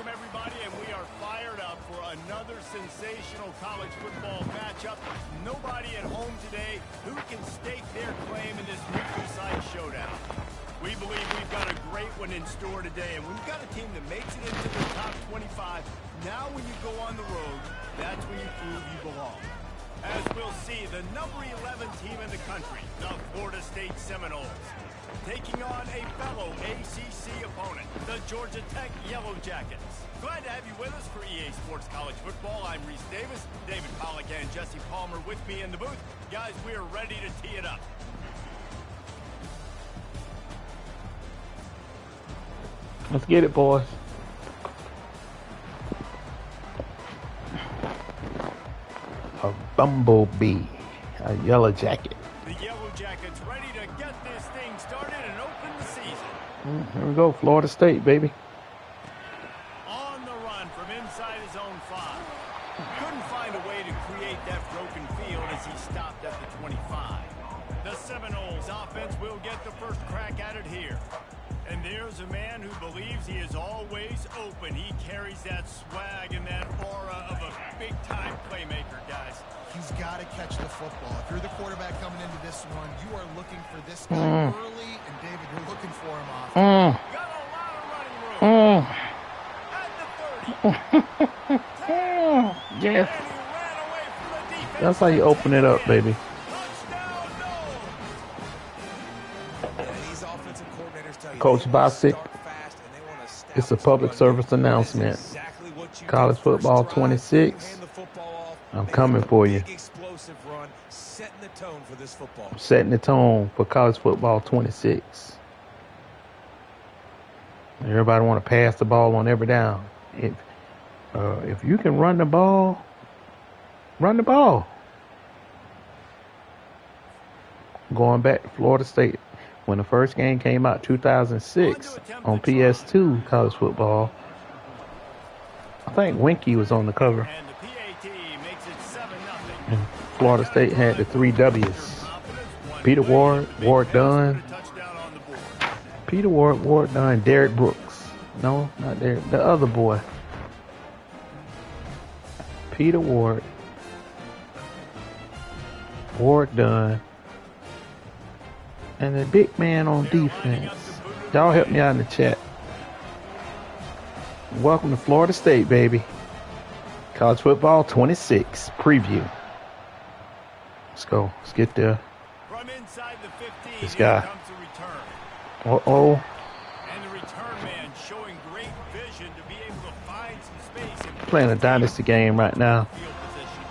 Welcome, everybody, and we are fired up for another sensational college football matchup. Nobody at home today who can stake their claim in this neutral-site showdown. We believe we've got a great one in store today, and we've got a team that makes it into the top 25. Now when you go on the road, that's when you prove you belong. As we'll see, the number 11 team in the country, the Florida State Seminoles, taking on a fellow ACC opponent, the Georgia Tech Yellow Jackets. Glad to have you with us for EA Sports College Football. I'm Reese Davis, David Pollack and Jesse Palmer with me in the booth. Guys, we are ready to tee it up. Let's get it, boys. A bumblebee, a yellow jacket. The Yellow Jackets ready to get this thing started and open the season. Here we go, Florida State, baby. On the run from inside his own 5. Couldn't find a way to create that broken field as he stopped at the 25. The Seminoles offense will get the first crack at it here. And there's a man who believes he is always open. He carries that swag and that aura of a big-time playmaker, guys. He's got to catch the football. If you're the quarterback coming into this one, you are looking for this guy early, and David, you're looking for him off. Got a lot of running room. At the 30. Yes. And he ran away from the defense. That's how you open it up, baby. Touchdown, no. These offensive coordinators tell you Coach they want to Bosick, start fast and they want to establish it's a public the run service game. announcement. That's exactly what you College do. First football drive, 26. hand the football off, I'm make coming a for you. big explosive run, setting the tone for this football. Setting the tone for college football 26. Everybody want to pass the ball on every down. If you can run the ball, run the ball. Going back to Florida State, when the first game came out, 2006, on PS2 college football, I think Winky was on the cover. And the PAT makes it 7-0. And Florida State had the 3 W's. Peter Ward, Ward Dunn. Peter Ward, Ward Dunn, Derek Brooks. No, not Derek. The other boy. Peter Ward, Ward Dunn, and the big man on defense. Y'all help me out in the chat. Welcome to Florida State, baby. College football 26 preview. Let's go. Let's get there. From inside the 15, This guy. here comes the return. Uh-oh. And the return man showing great vision to be able to find some space in Playing a dynasty game right now. field position.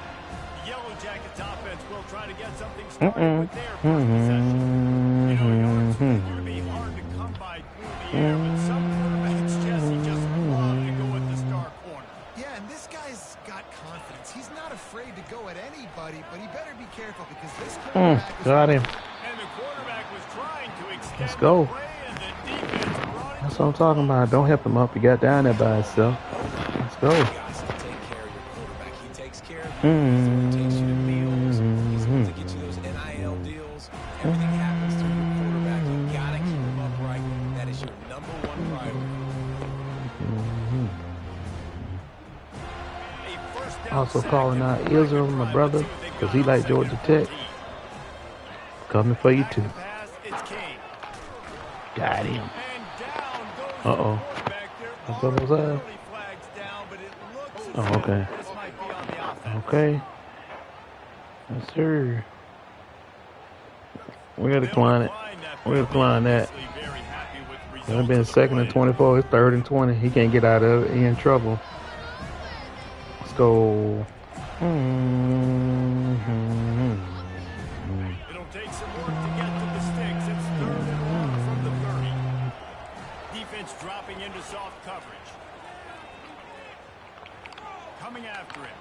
The Yellow Jackets offense will try to get something started with their first possession. You know, yards are going to be hard to come by through the air, but some quarterbacks, Jesse, just love to go at the star corner. Yeah, and this guy's got confidence. He's not afraid to go at anybody, but he better be careful because this quarterback is Got him. And the quarterback was trying to extend Let's go. the play, and the defense brought it That's to what I'm talking about. Don't help him up. He got down there by himself. Let's go. You guys to take care of your quarterback. He takes care of you. So he takes you to meals. He's going to get you those NIL deals. Everything happens through your quarterback. You got to keep him upright. That is your number one priority. a first down Also sack calling and out we're Israel, gonna my drive brother, it to the because he like Georgia second Tech. and 14. Coming for you Back too. to pass, it's King. Got him. And down goes Uh-oh. the quarterback. There That's are what was that? penalty flags down, but it looks as Oh, though okay. this might be on the offense. Okay. Yes, sir. We gotta decline it. We gotta decline that. It's been 2nd and 24. It's 3rd and 20. He can't get out of it. He in trouble. Let's go. It'll take some work to get to the sticks. It's 3rd and 1 from the 30. Defense dropping into soft coverage. Coming after it.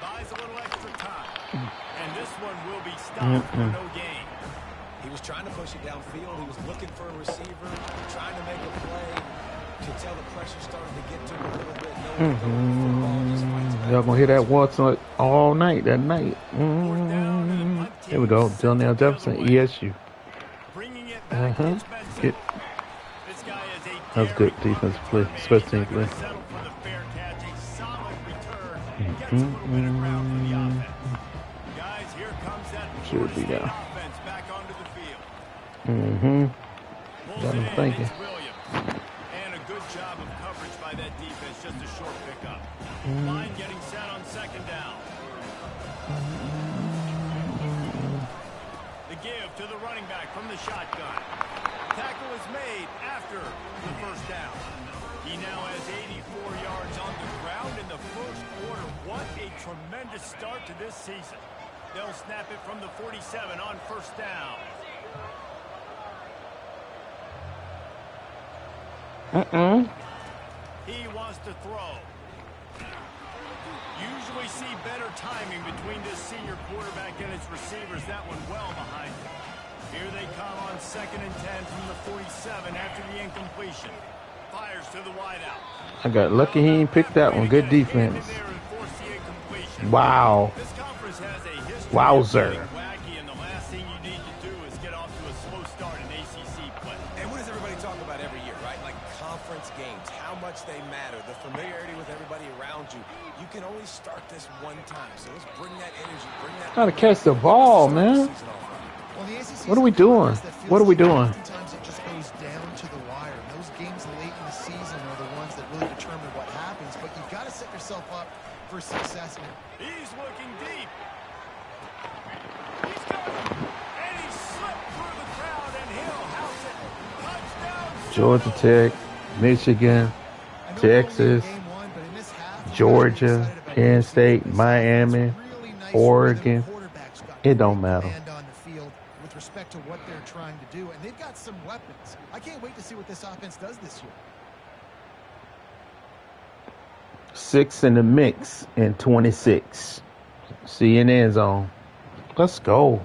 Buys a little extra time. And this one will be stopped for no gain. He was trying to push it downfield. He was looking for a receiver, trying to make a play. You could tell the pressure started to get to him a little bit. No football, just fights back. Y'all gonna hear that once all night, that night. Here we go. Jonell Jefferson, ESU. Bringing it back, it's Benson. Get, This guy is a that was good defensive play, special team play. settle for the Gets a little bit of ground for the offense. Guys, here comes that Should be State down. offense back onto the field. Got Pulls it him in, thinking. it's Williams. And a good job of coverage by that defense, just a short pickup. Line getting set on second down. The give to the running back from the shotgun. Tackle is made after the first down. He now has 84 yards on the ground in the first quarter. What a tremendous start to this season. They'll snap it from the 47 on first down. He wants to throw. Usually see better timing between this senior quarterback and his receivers. That one well behind him. Here they come on 2nd and 10 from the 47 after the incompletion. Fires to the wideout. I got lucky he ain't picked that one. Good defense. Wow. This conference has a history Wowzer. of getting wacky, and the last thing you need to do is get off to a slow start in ACC play. And what does everybody talk about every year, right? Like conference games, how much they matter, the familiarity with everybody around you. You can only start this one time, so let's bring that energy, bring that. Gotta catch the ball, man. Well, the ACC What are we doing? What are we doing? Sometimes it just goes down to the wire. Those games late in the season are the ones that really determine what happens. But you've got to set yourself up for success. He's looking deep. He's got him. And he slipped through the crowd, and he'll house it. Touchdown. Georgia Tech, Michigan, Texas, Georgia, Penn State, Miami, Oregon. It don't matter. On the field with respect to what they're trying to do, and they've got some weapons. I can't wait to see what this offense does this year. 6 in the mix in 26. See you in the end zone. Let's go.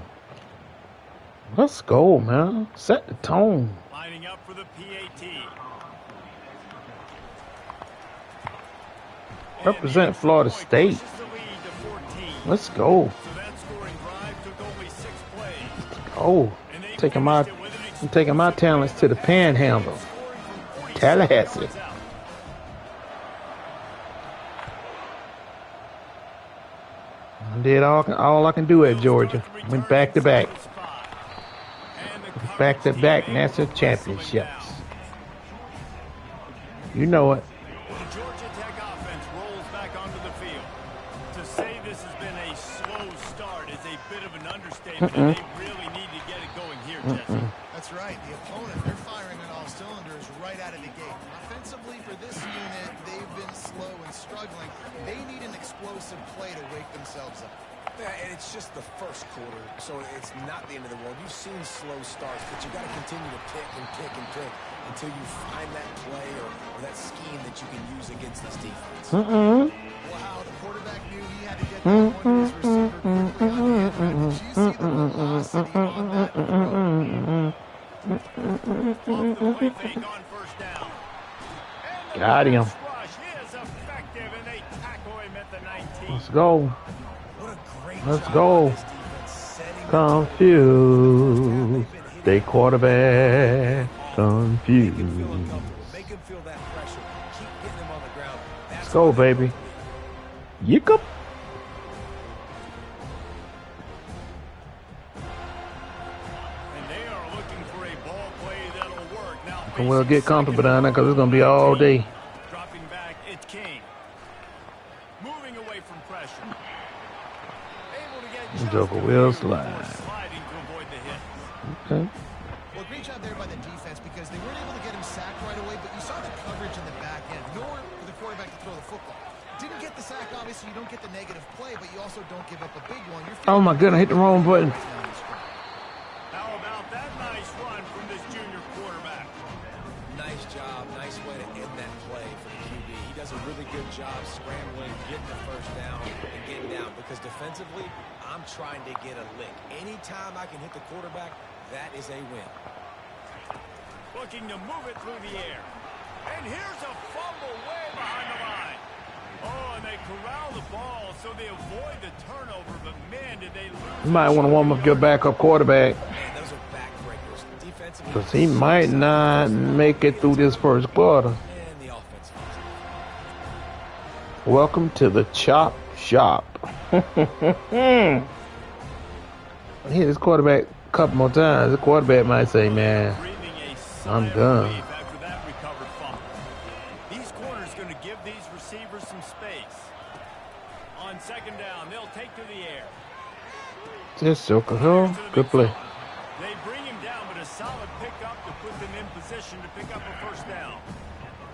Let's go, man. Set the tone. Lining up for the PAT. Represent Florida State. Let's go. So that scoring drive took only 6 plays. Oh, I'm taking my talents to the Panhandle, Tallahassee. I did all I can do at Georgia. Went back to back national championships. You know it. The Georgia Tech offense rolls back onto the field. To say this has been a slow start is a bit of an understatement. They really need to get it going here, Jesse. That's right. The opponent, they're firing on all cylinders right out of the gate. Offensively, for this unit, they've been slow and struggling. They need an explosive play to wake themselves up. Yeah, and it's just the first quarter, so it's not the end of the world. You've seen slow starts, but you got to continue to pick and pick and pick until you find that play or that scheme that you can use against this defense. Wow, the quarterback knew he had to get that one to his receiver quickly on the end. Did you see the velocity on that throw? Off the play fake on first down. And the Got him. pass rush is effective, and they tackle him at the 19. Let's go. What a great Let's job go. by this defense setting Confused. They quarterback. Confused. Make him feel that pressure. Keep getting him on the ground. Let's go, baby. Yickup. And they are looking for a ball play that'll work. Now And we'll get comfortable down there because it's going to be all day. dropping back, it's King. Moving away from pressure. Able to get just Joker a will few before slide. sliding to avoid the hit. Okay. Well, great job there by the defense because they weren't able to get him sacked right away, but you saw the coverage in the back end. Nowhere for the quarterback to throw the football. Didn't get the sack, obviously. You don't get the negative play, but you also don't give up a big one. Oh my goodness, I hit the wrong button. How about that nice run from this junior quarterback? Nice job. Nice way to end that play for the QB. He does a really good job scrambling, getting the first down, and getting down. Because defensively, I'm trying to get a lick. Anytime I can hit the quarterback, that is a win. Looking to move it through the air. And here's a fumble way behind the line. Oh, and they corral the ball so they avoid the turnover. But, man, did they lose. You might want to warm up your backup quarterback Man, those are backbreakers. Defensively, because he might not make it through this first quarter. and the offense. Welcome to the Chop Sharp. Hit his quarterback a couple more times. The quarterback might say, man, I'm done. After that recovered fumble. These corners going to give these receivers some space. On second down, they'll take to the air. Just Joker Hill. Good play. They bring him down, but a solid pickup to put them in position to pick up a first down.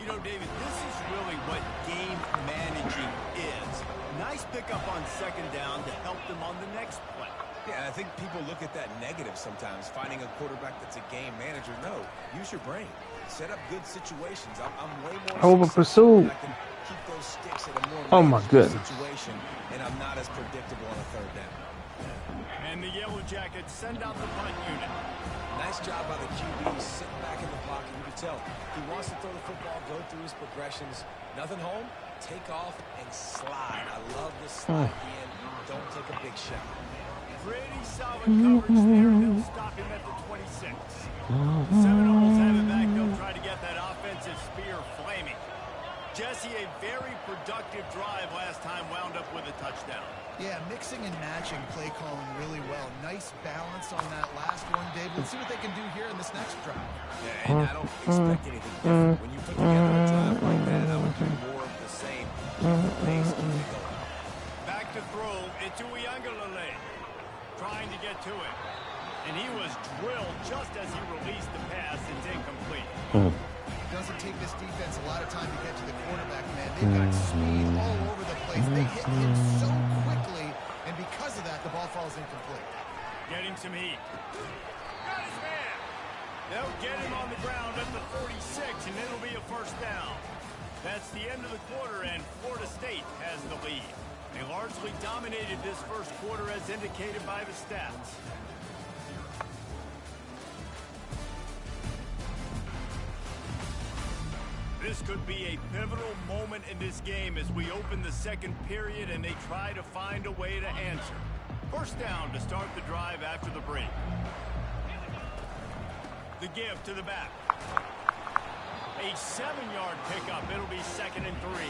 You know, David, this is really what game managing is. Nice pickup on second down to help them on the next play. Yeah, and I think people look at that negative sometimes, finding a quarterback that's a game manager. No, use your brain. Set up good situations. I'm way more over pursued. I can keep those sticks at a more Oh my goodness. situation, and I'm not as predictable on a third down. And the Yellow Jackets send out the punt unit. Nice job by the QB sitting back in the pocket. You can tell he wants to throw the football, go through his progressions. Nothing home, take off and slide. I love this slide at the end. Don't take a big shot. Pretty solid coverage there. They'll stop him at the 26. Seminoles have it back. They'll try to get that offensive spear flaming. Jesse, a very productive drive last time, wound up with a touchdown. Yeah, mixing and matching play calling really well. Nice balance on that last one, Dave. Let's see what they can do here in this next drive. Yeah, and I don't expect anything different. When you put together a drive like that, I would do more of the same. Keep the pace and get going. Back to throw. It's Ireland.Let trying to get to it. And he was drilled just as he released the pass. It's incomplete. It doesn't take this defense a lot of time to get to the quarterback, man. They've got speed all over the place. They hit him so quickly, and because of that, the ball falls incomplete. Getting some heat. Got his man. They'll get him on the ground at the 46, and it'll be a first down. That's the end of the quarter, and Florida State has the lead. They largely dominated this first quarter as indicated by the stats. This could be a pivotal moment in this game as we open the second period and they try to find a way to answer. First down to start the drive after the break. The give to the back. A 7-yard pickup. It'll be 2nd and 3.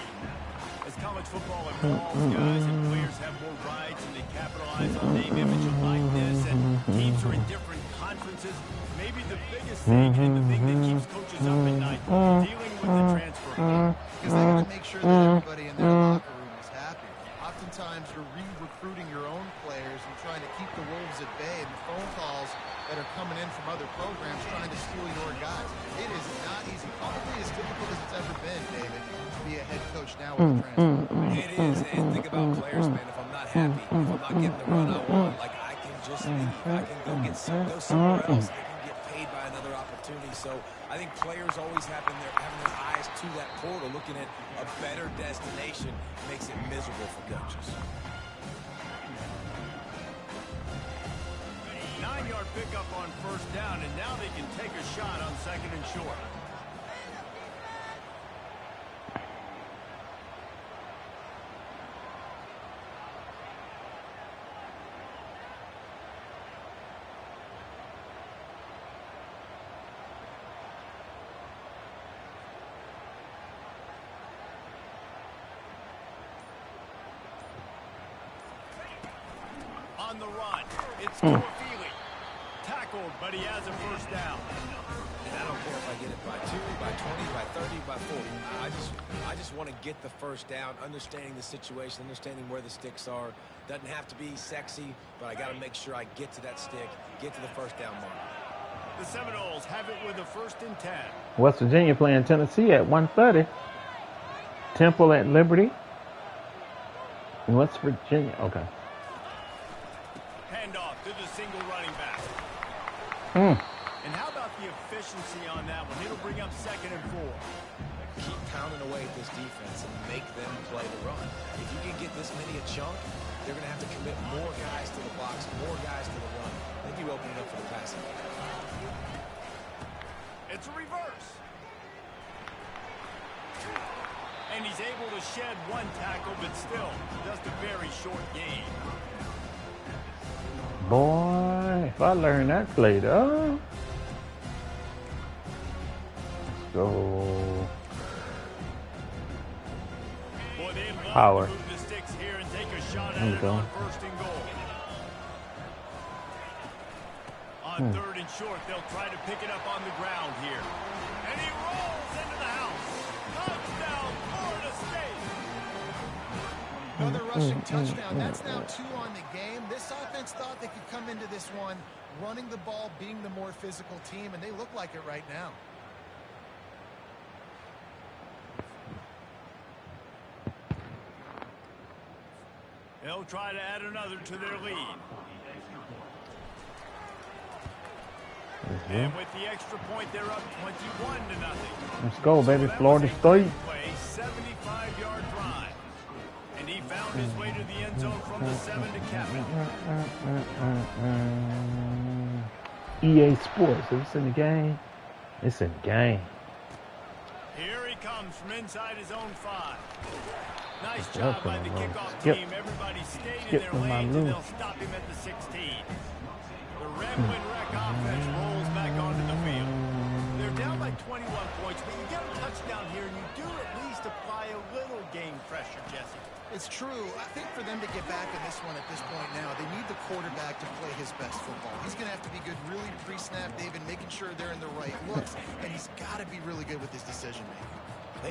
As college football evolves, guys and players have more rides and they capitalize on name, image, and likeness, and teams are in different conferences. Maybe the biggest thing and the thing that keeps coaches up at night, dealing with the transfer game. Because they want to make sure that everybody in their locker room is happy. Oftentimes, you're re-recruiting your own players and trying to keep the wolves at bay, and the phone calls that are coming in from other programs trying to steal your guys. It is not easy. Probably as difficult as it's ever been, David, to be a head coach now with the transfer. It is, and think about players, man. If I'm not happy, if I'm not getting the run I want, like I can just leave. I can go somewhere else. I can get paid by another opportunity. So I think players always having their eyes to that portal, looking at a better destination, makes it miserable for coaches. 9-yard pickup on first down, and now they can take a shot on 2nd and short. On the run, it's Feely. Tackled, but he has a first down. And I don't care if I get it by 2, by 20, by 30, by 40. I just want to get the first down, understanding the situation, understanding where the sticks are. Doesn't have to be sexy, but I got to make sure I get to that stick, get to the first down mark. The Seminoles have it with a 1st and 10. West Virginia playing Tennessee at 1:30. Temple at Liberty. West Virginia, okay. Handoff to the single running back. And how about the efficiency on that one? It'll bring up 2nd and 4. Keep pounding away at this defense and make them play the run. If you can get this many a chunk, they're going to have to commit more guys to the box, more guys to the run. Then you open it up for the passing. It's a reverse. And he's able to shed one tackle, but still just a very short gain. Boy, if I learn that play, though. So Boy, they love power. to move the sticks here and take a There we go. On first and goal. On third and short, they'll try to pick it up on the ground here. And he rolls into the house. Touchdown, Florida State. Another rushing touchdown. That's now 2 on the game. This offense thought they could come into this one running the ball, being the more physical team, and they look like it right now. They'll try to add another to their lead. And with the extra point, they're up 21-0. Let's go, baby. So Florida State. 75-yard drive. And he found his way to the end zone from the 7 to cap it. EA Sports. It's in the game. It's in the game. Here he comes from inside his own 5. Nice job by the kickoff team. Everybody stayed in their lanes, and they'll stop him at the 16. The Red Wing Wreck offense rolls back onto the field. They're down by 21 points, but you get a touchdown here, and you do at least apply a little game pressure, Jesse. It's true. I think for them to get back in this one at this point now, they need the quarterback to play his best football. He's going to have to be good really pre-snap, David, making sure they're in the right looks, and he's got to be really good with his decision-making.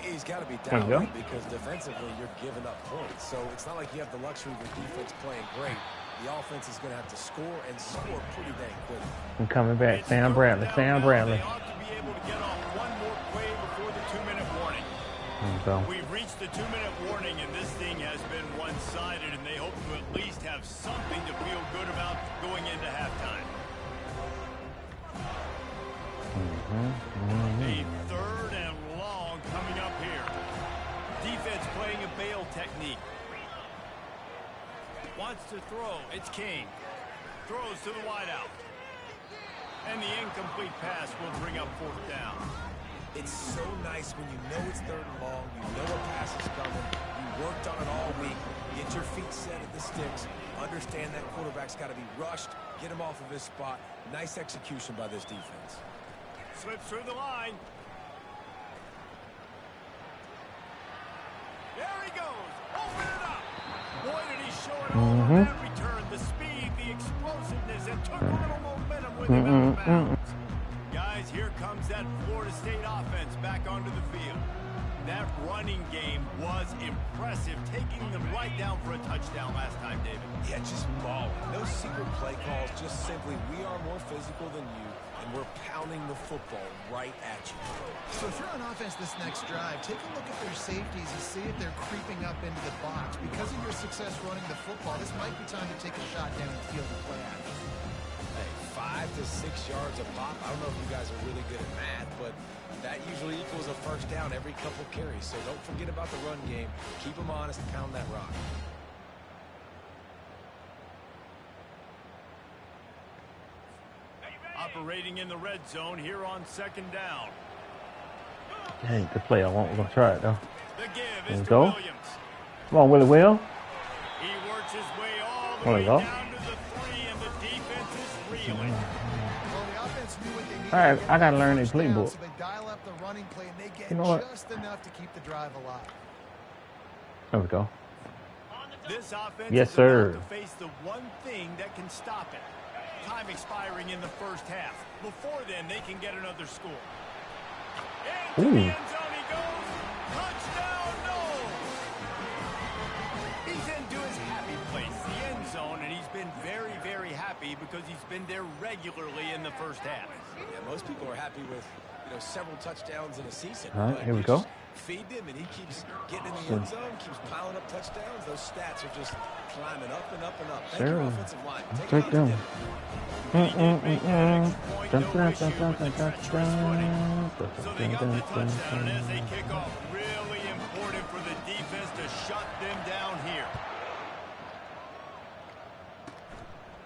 He's got to be down because defensively you're giving up points. So it's not like you have the luxury of your defense playing great. The offense is going to have to score and score pretty dang quick. I'm coming back. Sam Bradley. Sam Bradley. They ought to be able to get off one more play before the 2-minute warning. We've reached the 2-minute warning, and this thing has been one-sided, and they hope to at least have something to feel good about going into halftime. A third and long coming up here. Defense playing a bail technique. Wants to throw. It's King. Throws to the wideout. And the incomplete pass will bring up 4th down. It's so nice when you know it's 3rd and long, you know a pass is coming, you worked on it all week, get your feet set at the sticks, understand that quarterback's got to be rushed, get him off of his spot. Nice execution by this defense. Slips through the line. There he goes. Open it up. Boy, did he show it all on that return. The speed, the explosiveness, and took a little momentum with him out of bounds. Guys, here comes that Florida State offense back onto the field. That running game was impressive, taking them right down for a touchdown last time, David. Yeah, just mauling. No secret play calls, just simply we are more physical than you, and we're pounding the football right at you. So if you're on offense this next drive, take a look at their safeties and see if they're creeping up into the box. Because of your success running the football, this might be time to take a shot down the field and play action. Hey, 5 to 6 yards a pop. I don't know if you guys are really good at math, but that usually equals a first down every couple carries. So don't forget about the run game. Keep them honest, pound that rock. Operating in the red zone here on 2nd down. That ain't the play I want. We're going to try it, though. The give is to go. Williams. Come on, Willie Will. He works his way all the There we way go. down to the 3, and the defense is reeling. Well, the offense knew what they needed. All right, to get I gotta the learn first this down, playbook. So they dial up the running play, and they get You know what? just enough to keep the drive alive. There we go. This offense Yes, is sir. about to face the one thing that can stop it. Time expiring in the first half. Before then, they can get another score. Into the end zone he goes. Touchdown, no! He's into his happy place, the end zone, and he's been very, very happy because he's been there regularly in the first half. Yeah, most people are happy with, several touchdowns in a season. All right, but here we you go. just feed him, and he keeps getting in the end zone, keeps piling up touchdowns. Those stats are just climbing up and up and up. Thank you, offensive line. Take them. So they got the touchdown, and as they kick off, really important for the defense to shut them down here.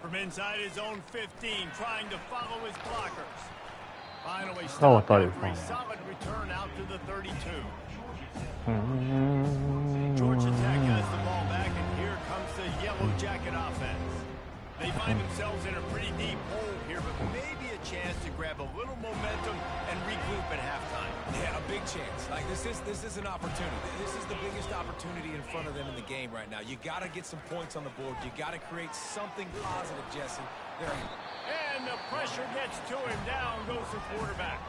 From inside his own 15, trying to follow his blockers. Finally stopped after a solid return out to the 32. Georgia Tech has the ball back, and here comes the Yellow Jacket offense. They find themselves in a pretty deep hole here, but maybe a chance to grab a little momentum and regroup at halftime. Yeah, a big chance. Like this is an opportunity. This is the biggest opportunity in front of them in the game right now. You got to get some points on the board. You got to create something positive, Jesse. And the pressure gets to him. Down goes the quarterback.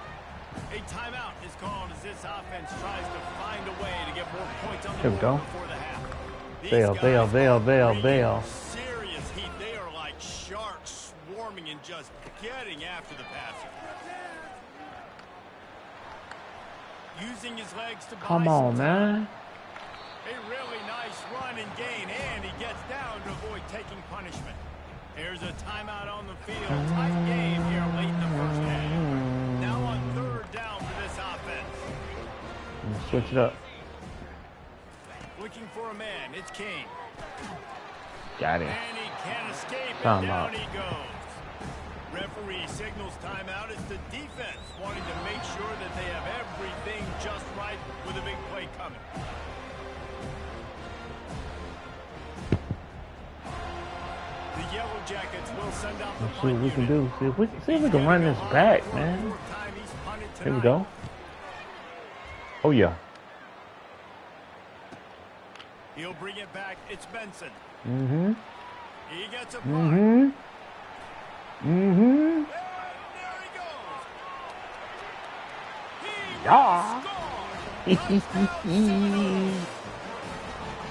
A timeout is called as this offense tries to find a way to get more points on the board before the half. Bail. Serious heat. They are like sharks swarming and just getting after the passer. Using his legs to come on, man. A really nice run and gain, and he gets down to avoid taking punishment. There's a timeout on the field. Tight game here late in the first half. Now on third down for this offense. Switch it up. Looking for a man. It's King. Got it. And he can't escape, and Timeout. down he goes. Referee signals timeout as the defense wanting to make sure that they have everything just right with a big play coming. The Yellow Jackets will send out the Let's see what we can do. See if we can run this back, man. Here we go. Oh yeah. He'll bring it back. It's Benson. Mm-hmm. He gets a punt. Mm-hmm. Mm-hmm. And there he goes. He Yeah. A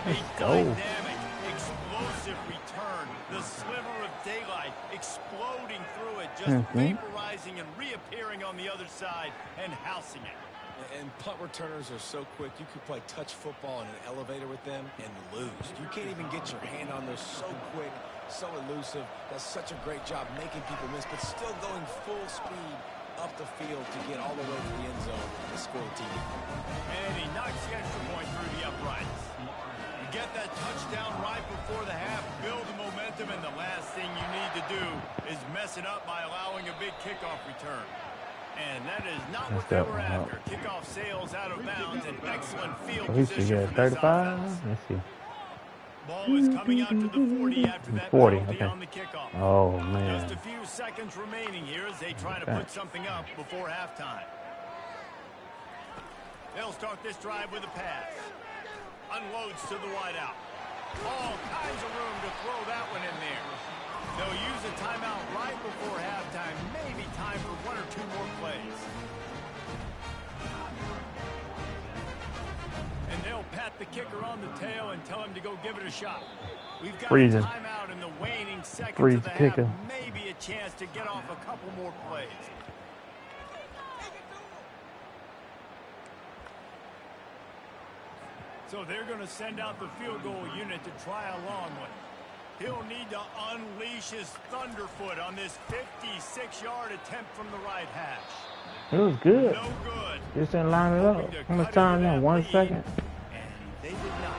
Let's go. dynamic, explosive return. The sliver of daylight exploding through it, just vaporizing and reappearing on the other side and housing it. And punt returners are so quick. You could play touch football in an elevator with them and lose. You can't even get your hand on those. So quick, so elusive. Does such a great job making people miss, but still going full speed up the field to get all the way to the end zone and score a TD. And he knocks the extra point through the uprights. You get that touchdown right before the half, build the momentum, and the last thing you need to do is mess it up by allowing a big kickoff return. And that is not what they were after. Kickoff sails out of bounds and excellent field position for this 35. offense. Let's see. Ball is coming out to the 40 after that 40, penalty okay. on the kickoff. Oh man. Just a few seconds remaining here as they try to put something up before halftime. They'll start this drive with a pass. Unloads to the wideout. All kinds of room to throw that one in there. They'll use a timeout right before halftime. Maybe time for one or two more plays. And they'll pat the kicker on the tail and tell him to go give it a shot. We've got a timeout in the waning seconds of the half. Maybe a chance to get off a couple more plays. So they're going to send out the field goal unit to try a long one. He'll need to unleash his thunderfoot on this 56-yard attempt from the right hash. It was good. No good. Just didn't line it up. How much time now? 1 second. And they did not.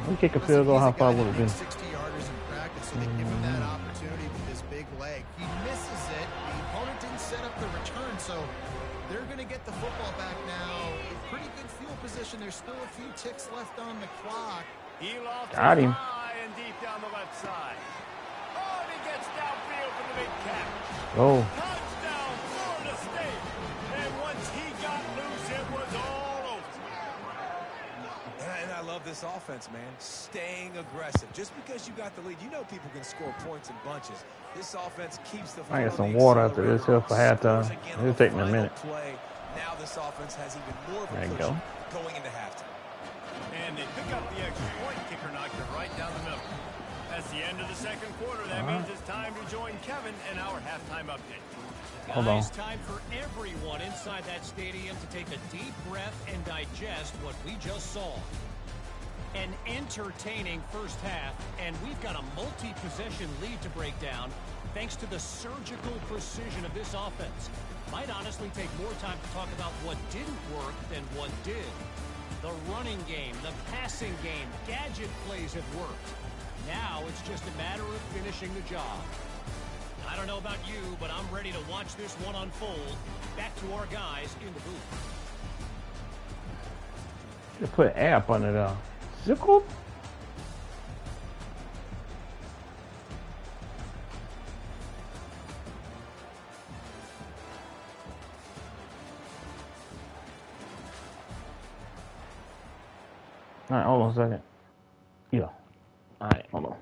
We kick a field goal. How far would it be? 60-yarders in practice, so they give him that opportunity with this big leg. He misses it. The opponent didn't set up the return, so they're going to get the football back now. Pretty good field position. There's still a few ticks left on the clock. He lost Got him. high and deep down the left side. Oh, and he gets downfield for the big catch. Oh. Touchdown, Florida State. And once he got loose, it was all over. And I love this offense, man. Staying aggressive. Just because you got the lead, you know people can score points in bunches. This offense keeps the I get some water after this here for halftime. It'll take me a minute. Play. Now this offense has even more of a There you cushion go. going into halftime. And they pick up the extra point. Kicker knocked it right down the middle. That's the end of the second quarter. That means it's time to join Kevin and our halftime update. Hold on. Guys, time for everyone inside that stadium to take a deep breath and digest what we just saw. An entertaining first half, and we've got a multi-possession lead to break down thanks to the surgical precision of this offense. Might honestly take more time to talk about what didn't work than what did. The running game, the passing game, gadget plays have worked. Now it's just a matter of finishing the job. I don't know about you, but I'm ready to watch this one unfold. Back to our guys in the booth. Just put an app on it. Zickle? Alright, hold on a second. Yeah. Alright, hold on.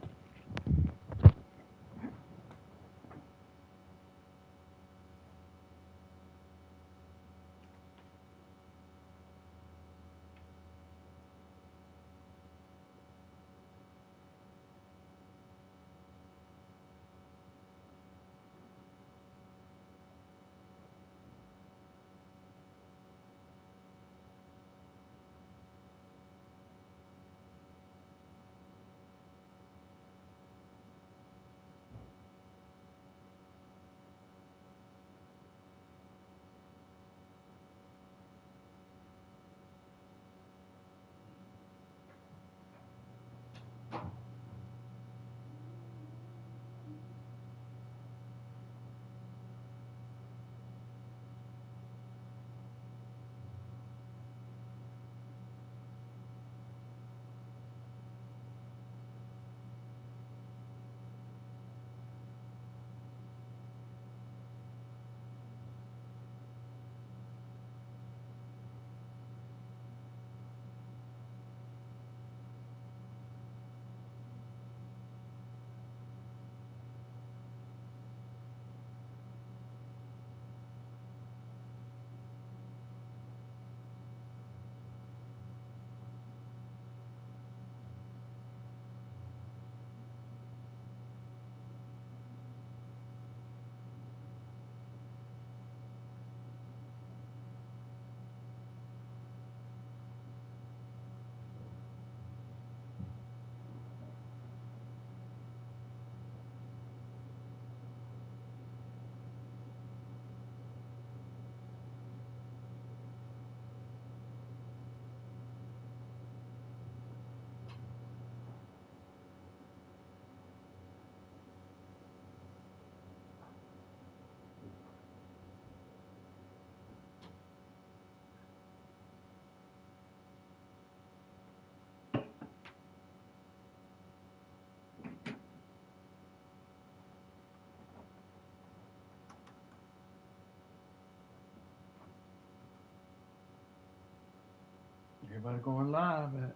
Everybody going live at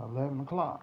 11 o'clock.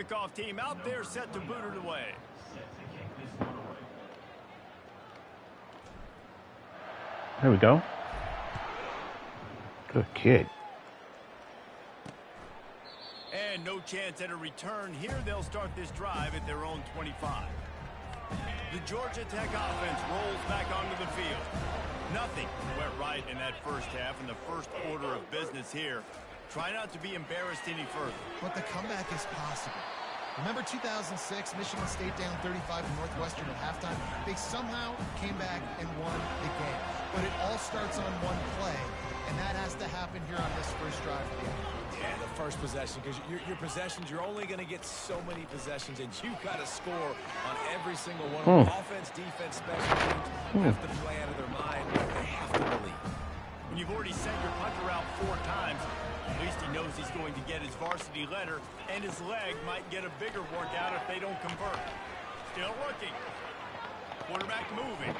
kickoff team out there set to boot it away. There we go. Good kick. And no chance at a return here. They'll start this drive at their own 25. The Georgia Tech offense rolls back onto the field. Nothing went right in that first half in the first order of business here. Try not to be embarrassed any further. But the comeback is possible. Remember 2006, Michigan State down 35 to Northwestern at halftime? They somehow came back and won the game. But it all starts on one play, and that has to happen here on this first drive of the game. Yeah, the first possession, because your possessions, you're only going to get so many possessions, and you've got to score on every single one of them. Offense, defense, special teams have to play out of their mind. They have to believe. When you've already sent your punter out 4 times, at least he knows he's going to get his varsity letter, and his leg might get a bigger workout if they don't convert. Still looking. Quarterback moving.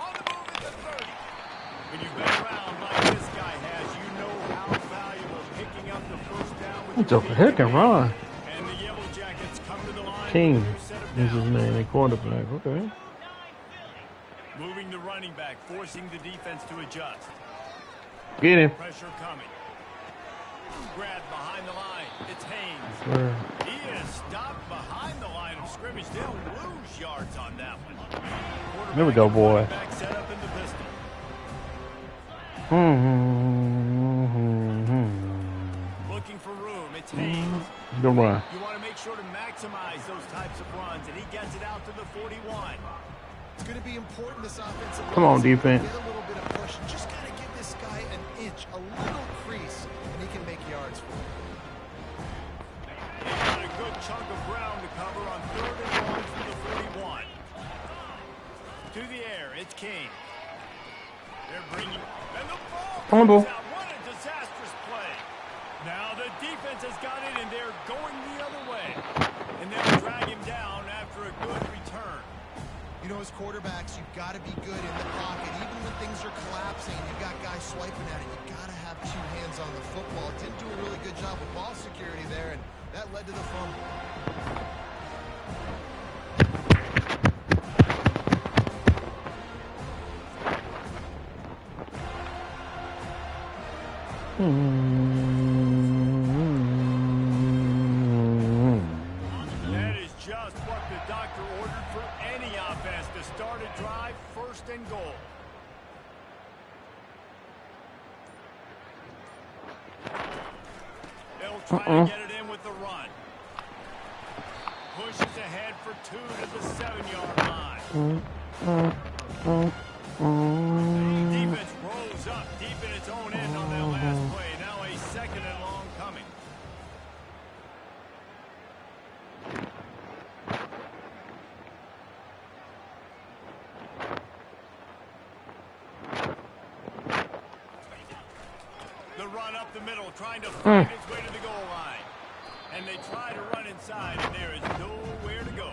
On the move at the 30. When you've been around like this guy has, you know how valuable picking up the first down with He took a heck and run. And the Yellow Jackets come to the line. King is his name, a quarterback. Okay. Moving the running back, forcing the defense to adjust. Get him. Pressure coming. Grabbed behind the line. It's Haynes. He is stopped behind the line of scrimmage. They'll lose yards on that one. There we go, boy. Back set up in the pistol. Looking for room. It's Haynes. Good run. You want to make sure to maximize those types of runs, and he gets it out to the 41. It's going to be important this offense. Come on, defense. Get a little bit of push. Just got to give this guy an inch, a little crease, and he can make yards for him. He's got a good chunk of ground to cover on 3rd and long from the 41. To the air, it's King. They're bringing, and the ball Fumble. comes out. What a disastrous play. Now the defense has got it, and they're going the other way. And they'll drag him down after a good return. You know, as quarterbacks, you've got to be good in the pocket. Even when things are collapsing, you've got guys swiping at it. You've got to have 2 hands on the football. Didn't do a really good job with ball security there, and that led to the fumble. That is just what the doctor ordered for any offense to start a drive, 1st and goal. They'll try to get it in with the run. Pushes ahead for 2 to the 7-yard line. Defense rolls up deep in its own end on that last play. Now a 2nd and long coming. The run up the middle, trying to find its way to the goal line. And they try to run inside, and there is nowhere to go.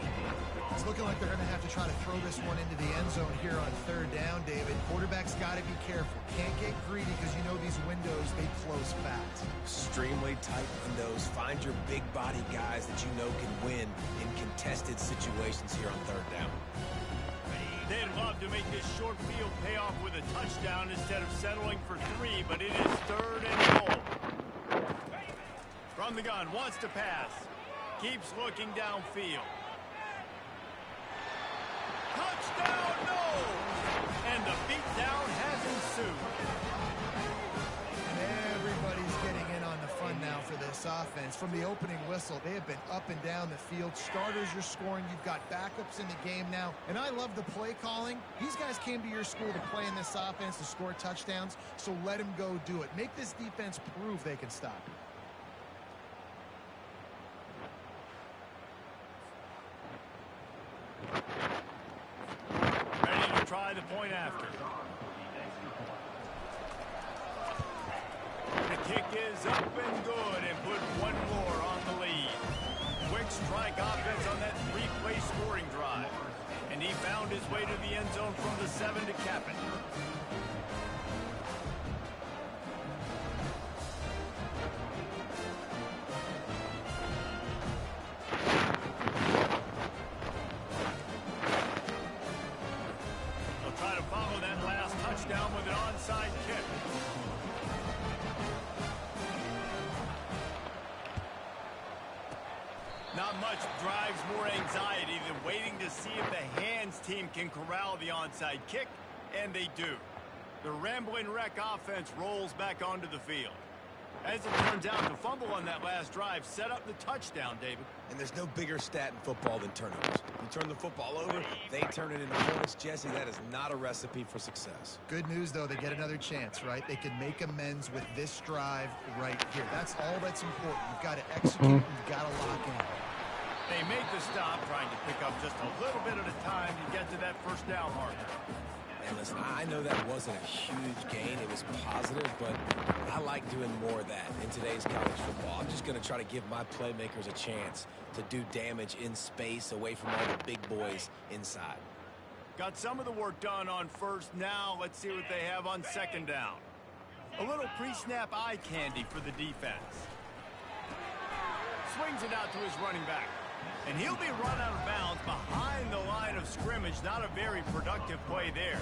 It's looking like they're going to have to try to throw this one into the end zone here on 3rd down, David. Quarterback's got to be careful. Can't get greedy because you know these windows, they close fast. Extremely tight windows. Find your big body guys that you know can win in contested situations here on 3rd down. They'd love to make this short field pay off with a touchdown instead of settling for 3, but it is 3rd and goal. From the gun, wants to pass. Keeps looking downfield. Touchdown, no! And the beatdown has ensued. Everybody's getting in on the fun now for this offense. From the opening whistle, they have been up and down the field. Starters are scoring. You've got backups in the game now. And I love the play calling. These guys came to your school to play in this offense to score touchdowns, so let them go do it. Make this defense prove they can stop you. Ready to try the point after. The kick is up and good and put one more on the lead. Quick strike offense on that 3-play scoring drive. And he found his way to the end zone from the 7 to cap it. onside kick. Not much drives more anxiety than waiting to see if the hands team can corral the onside kick, and they do. The Rambling Wreck offense rolls back onto the field. As it turns out, the fumble on that last drive set up the touchdown, David. And there's no bigger stat in football than turnovers. You turn the football over, they turn it into points. Jesse, that is not a recipe for success. Good news, though, they get another chance, right? They can make amends with this drive right here. That's all that's important. You've got to execute, you've got to lock in. They make the stop, trying to pick up just a little bit at a time to get to that first down marker. And listen, I know that wasn't a huge gain. It was positive, but I like doing more of that in today's college football. I'm just going to try to give my playmakers a chance to do damage in space away from all the big boys inside. Got some of the work done on first. Now let's see what they have on second down. A little pre-snap eye candy for the defense. Swings it out to his running back. And he'll be run out of bounds behind the line of scrimmage. Not a very productive play there.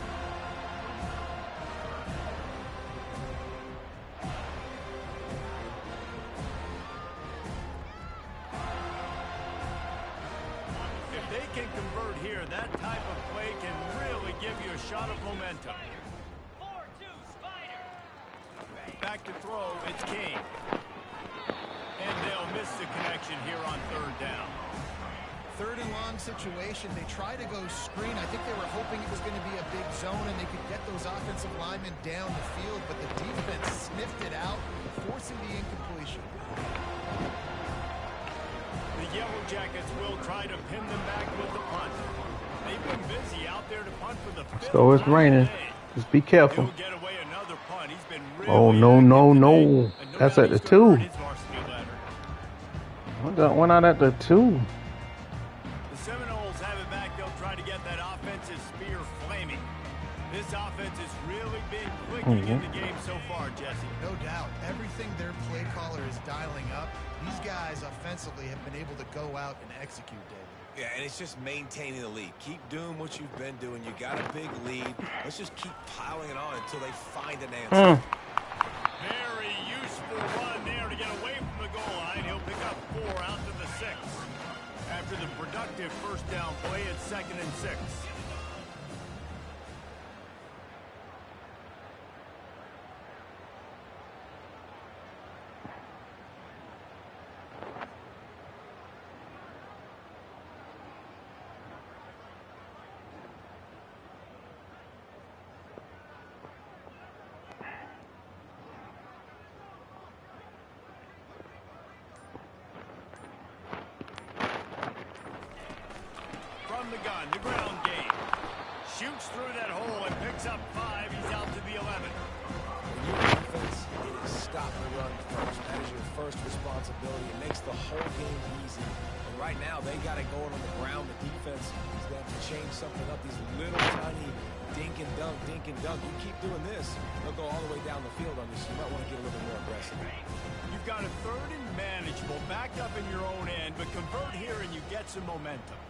If they can convert here, that type of play can really give you a shot of momentum. Back to throw, it's King. And they'll miss the connection here on third down. Third and long situation. They try to go screen. I think they were hoping it was going to be a big zone and they could get those offensive linemen down the field, but the defense sniffed it out, forcing the incompletion. The Yellow Jackets will try to pin them back with the punt. They've been busy out there to punt for the fifth So it's raining. Just be careful. He'll get away another punt. He's been really Oh, no, no, no. That's at the 2. Went out at the 2. The Seminoles have it back. They'll try to get that offensive spear flaming. This offense has really been clicking in the game so far, Jesse. No doubt. Everything their play caller is dialing up, these guys offensively have been able to go out and execute, David. Yeah, and it's just maintaining the lead. Keep doing what you've been doing. You got a big lead. Let's just keep piling it on until they find an answer. Very useful run there to get away from the goal line. He'll pick up 4 out to the 6. After the productive first down play, it's 2nd and 6. From the gun, the ground game. Shoots through that hole and picks up 5. He's out to the 11. When you're defense, it is stop the run first. That is your first responsibility. It makes the whole game easy. And right now, they got it going on the ground. The defense is going to have to change something up. These little tiny dink and dunk, dink and dunk. You keep doing this, they'll go all the way down the field on you, so you might want to get a little bit more aggressive. You've got a 3rd and manageable, backed up in your own end, but convert here and you get some momentum.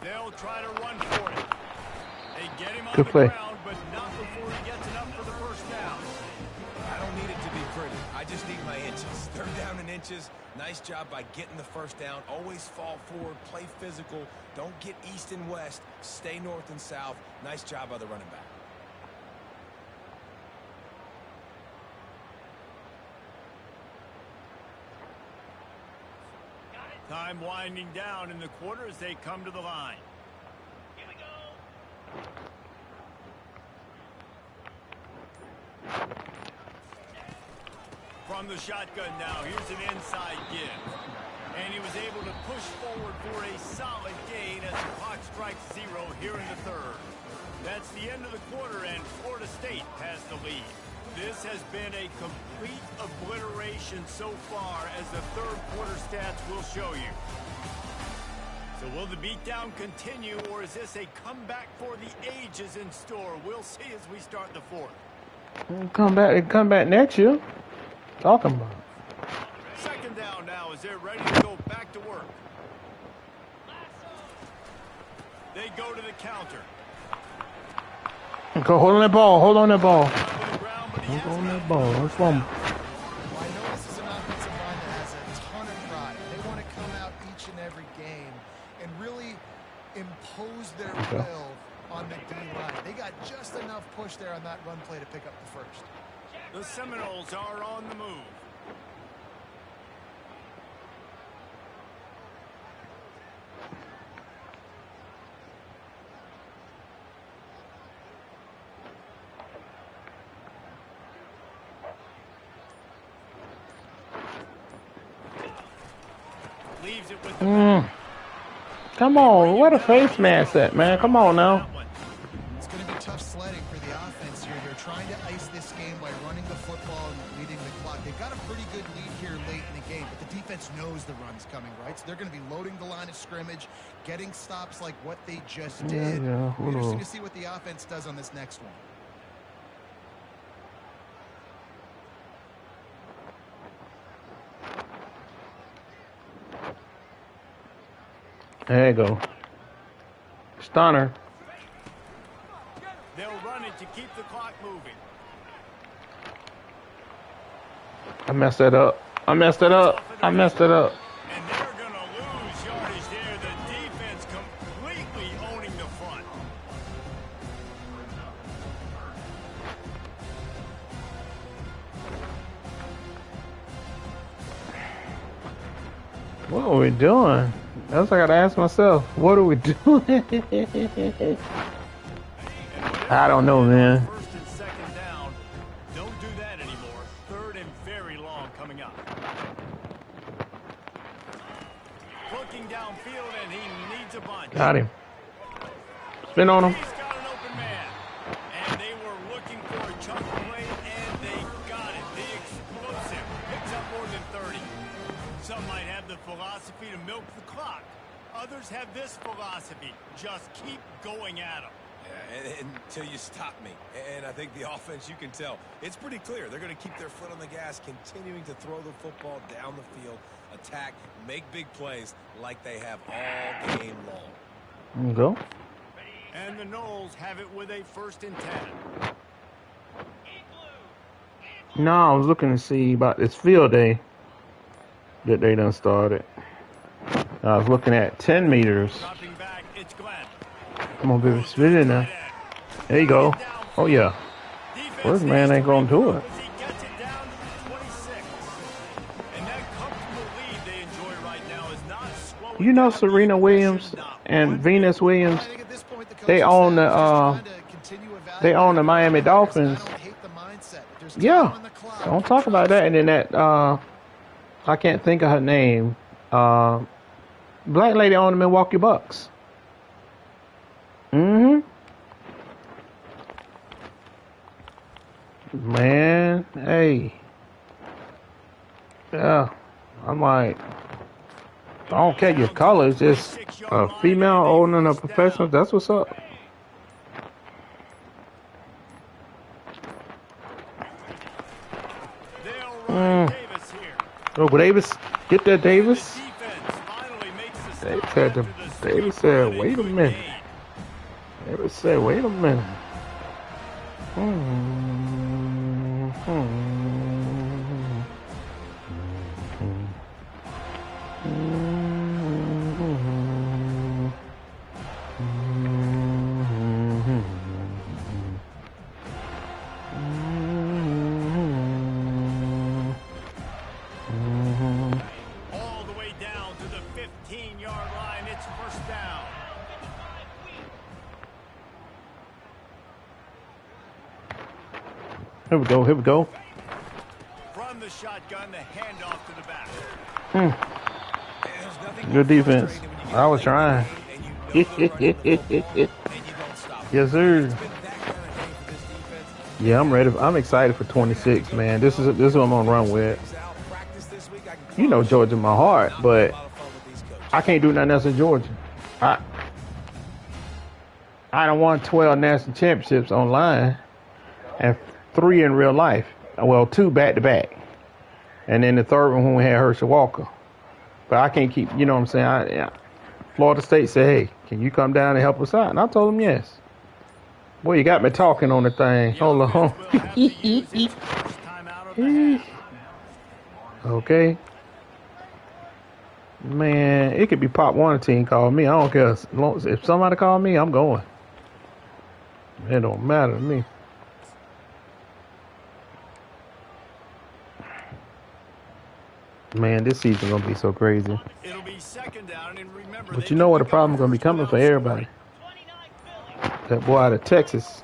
They'll try to run for it. They get him on the ground, but not before he gets enough for the first down. I don't need it to be pretty. I just need my inches. 3rd down in inches. Nice job by getting the first down. Always fall forward. Play physical. Don't get east and west. Stay north and south. Nice job by the running back. Time winding down in the quarter as they come to the line. Here we go. From the shotgun now, here's an inside give. And he was able to push forward for a solid gain as the clock strikes 0 here in the 3rd. That's the end of the quarter, and Florida State has the lead. This has been a complete obliteration so far, as the 3rd quarter stats will show you. So will the beatdown continue, or is this a comeback for the ages in store? We'll see as we start the 4th. Come back next year. Talking about. 2nd down now now as they're ready to go back to work. They go to the counter. Go, hold on that ball. Hold on that ball. Hold on that ball. Don't fumble. Well, I know this is an offensive line that has a ton of pride. They want to come out each and every game and really impose their will on the D-line. They got just enough push there on that run play to pick up the first. The Seminoles are on the move. Leaves it with the Come on, where the face mask at, man? Come on now. It's going to be tough sledding for the offense here. They're trying to ice this game by running the football and leading the clock. They've got a pretty good lead here late in the game, but the defense knows the run's coming, right? So they're going to be loading the line of scrimmage, getting stops like what they just did. Yeah, Interesting to see what the offense does on this next one. There you go. Stunner. They'll run it to keep the clock moving. I messed that up. I messed it up. I messed it up. And they're going to lose yardage there. The defense completely owning the front. What are we doing? That's what I gotta ask myself. What are we doing? I don't know, man. First and second down. Don't do that anymore. Third and very long coming up. Looking downfield, and he needs a bunch. Got him. Spin on him. He's got an open man. And they were looking for a chunk play, and they got it. The explosive picks up more than 30. Some might have the philosophy to milk the clock. Others have this philosophy. Just keep going at them. Yeah, until you stop me. And I think the offense, you can tell, it's pretty clear. They're going to keep their foot on the gas, continuing to throw the football down the field, attack, make big plays like they have all game long. There you go. And the Noles have it with a 1st and 10. No, I was looking to see about this field day that they done started. I was looking at 10 meters. Dropping back, it's Glenn. Come on, baby. Spit it in there. There you go. Oh, yeah. First man ain't going to do it. He gets it down to 26. And that comfortable lead they enjoy right now is not slowing You know down. Serena Williams and Venus Williams, they own the Miami Dolphins. Yeah. Don't talk about that. And then that I can't think of her name. Black lady on the Milwaukee Bucks. Man, hey. Yeah. I'm like, I don't care your color. It's just a female owning a professional. That's what's up. Oh, Davis. Get that, Davis. Davis said, wait a minute. Davis said, wait a minute. All the way down to the 15-yard line. It's 1st down. Here we go, here we go. From the shotgun, the handoff to the back. Good defense. I was trying. Yes, sir. Yeah, I'm ready. I'm excited for 26, man. This is what I'm gonna run with. You know Georgia in my heart, but I can't do nothing else in Georgia. I don't won 12 national championships online and 3 in real life. Well, 2 back to back, and then the third one when we had Herschel Walker. But I can't keep, you know what I'm saying? Florida State said, hey, can you come down and help us out? And I told them yes. Boy, you got me talking on the thing. Hold on. Okay. Man, it could be Pop Warner team call me. I don't care. If somebody call me, I'm going. It don't matter to me. Man, this season gonna be so crazy. It'll be second down, and remember, but you know what the problem gonna be coming for everybody? That boy out of Texas.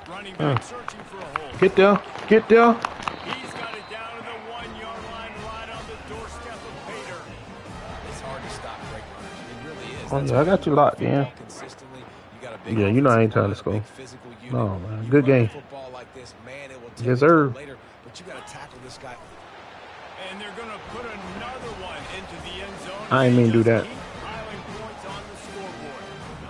Running back searching for a hole. Get there. Get there. He's got it down to the 1-yard line, right on the doorstep of Pater. It's hard to stop great runners. It really is. Oh, yeah, I got you locked in. Yeah, you know I ain't trying to score. No, man. Good game. Yes, sir. Later, but you got to tackle this guy. And they're going to put another one into the end zone. I didn't mean to do that.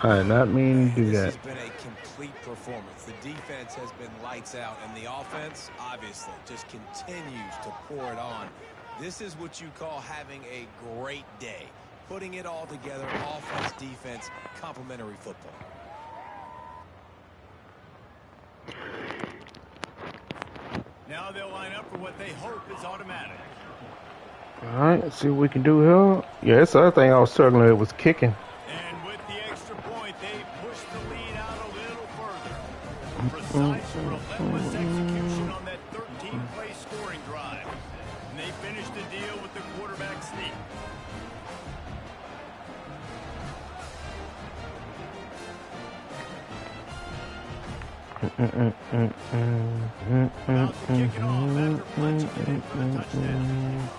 I did not mean to do that. This has been a complete performance. The defense has been lights out, and the offense, obviously, just continues to pour it on. This is what you call having a great day. Putting it all together, offense, defense, complementary football. Now they'll line up for what they hope is automatic. All right, let's see what we can do here. Yeah, that's the other thing I was struggling with was kicking. And with the extra point, they push the lead out a little further. Precise, relentless execution on that 13-play scoring drive. And they finish the deal with the quarterback sneak. About to kick it off after punching it in for the touchdown.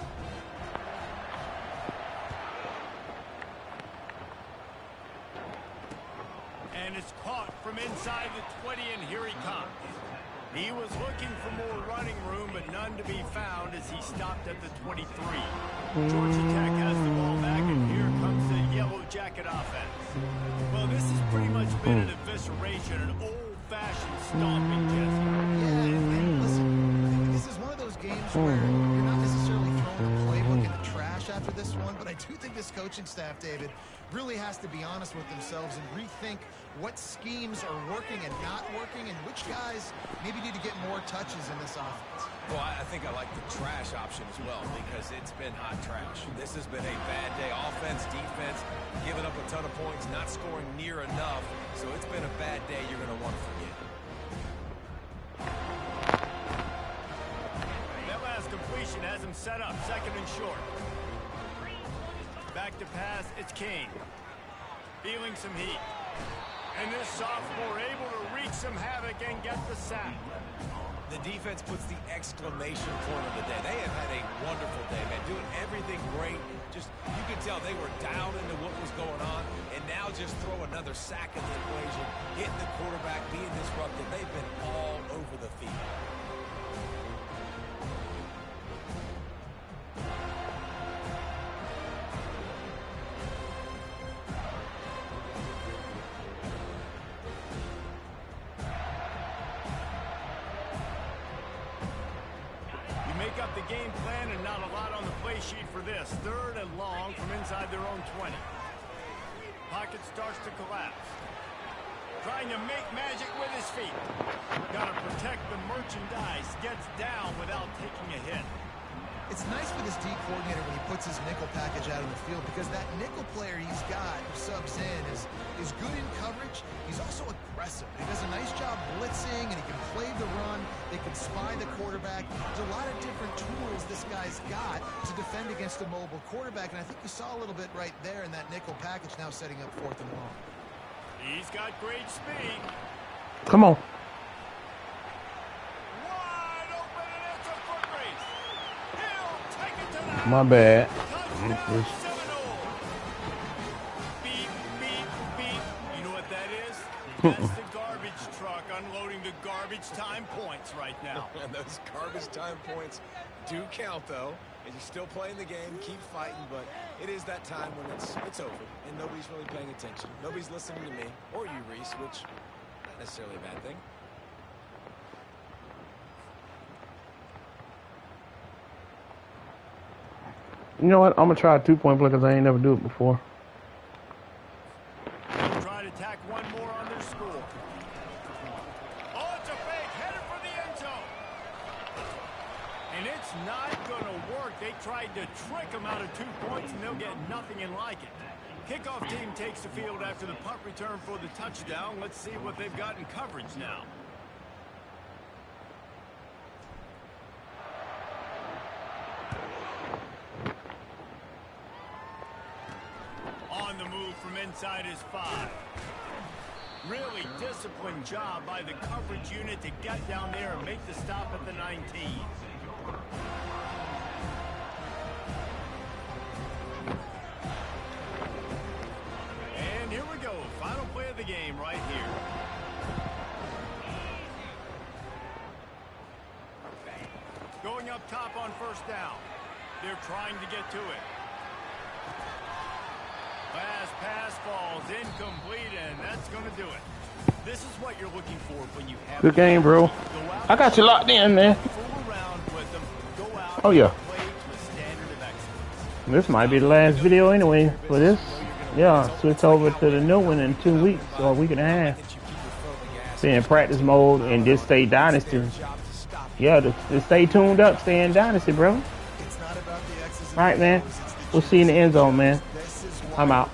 And it's caught from inside the 20, and here he comes. He was looking for more running room, but none to be found as he stopped at the 23. Georgia Tech has the ball back, and here comes the Yellow Jacket offense. Well, this has pretty much been an evisceration, an old-fashioned stomping, Jesse. Yeah, and listen, I think this is one of those games where you're not necessarily throwing the playbook in the trash after this one, but I do think this coaching staff, David, really has to be honest with themselves and rethink what schemes are working and not working, and which guys maybe need to get more touches in this offense. Well, I think I like the trash option as well, because it's been hot trash. This has been a bad day. Offense, defense, giving up a ton of points, not scoring near enough. So it's been a bad day you're going to want to forget. That last completion has him set up, second and short. Back to pass, it's Kane. Feeling some heat. And this sophomore able to wreak some havoc and get the sack. The defense puts the exclamation point of the day. They have had a wonderful day, man. Doing everything great. Just, you could tell they were down into what was going on. And now just throw another sack in the equation. Hitting the quarterback, being disrupted. They've been all over the field. Up the game plan and not a lot on the play sheet for this. Third and long from inside their own 20. Pocket starts to collapse. Trying to make magic with his feet. Got to protect the merchandise. Gets down without taking a hit. It's nice for this D coordinator when he puts his nickel package out in the field, because that nickel player he's got who subs in is good in coverage. He's also aggressive. He does a nice job blitzing, and he can play the run. They can spy the quarterback. There's a lot of different tools this guy's got to defend against a mobile quarterback, and I think you saw a little bit right there in that nickel package, now setting up fourth and long. He's got great speed. Come on. Wide open, and it's a foot race. He'll take it to the My bad. Touchdown, Seminole. Beep, beep, beep. You know what that is? That's the garbage truck unloading the garbage time points right now. And those garbage time points do count, though. And you're still playing the game, keep fighting, but it is that time when it's over, and nobody's really paying attention. Nobody's listening to me, or you, Reese, which not necessarily a bad thing. You know what? I'm gonna try a 2-point play because I ain't never do it before. Try to tack one more on their score. Oh, it's a fake, headed for the end zone. And it's not gonna work. They tried to trick them out of 2 points, and they'll get nothing in like it. Kickoff team takes the field after the punt return for the touchdown. Let's see what they've got in coverage now. On the move from inside his 5. Really disciplined job by the coverage unit to get down there and make the stop at the 19. And here we go. Final play of the game right here. Going up top on first down. They're trying to get to it. Last pass falls incomplete, and that's going to do it. This is what you're looking for when you have Good game, bro. I got you locked in, man. fool around with them, go out Oh, yeah. and play to a standard of excellence. This might be the last video anyway for this. Yeah, switch over to the new one in 2 weeks or a week and a half. Stay in practice mode and just stay dynasty. Yeah, just stay tuned up, stay in dynasty, bro. It's not about the X's and All right, man. We'll see you in the end zone, man. I'm out.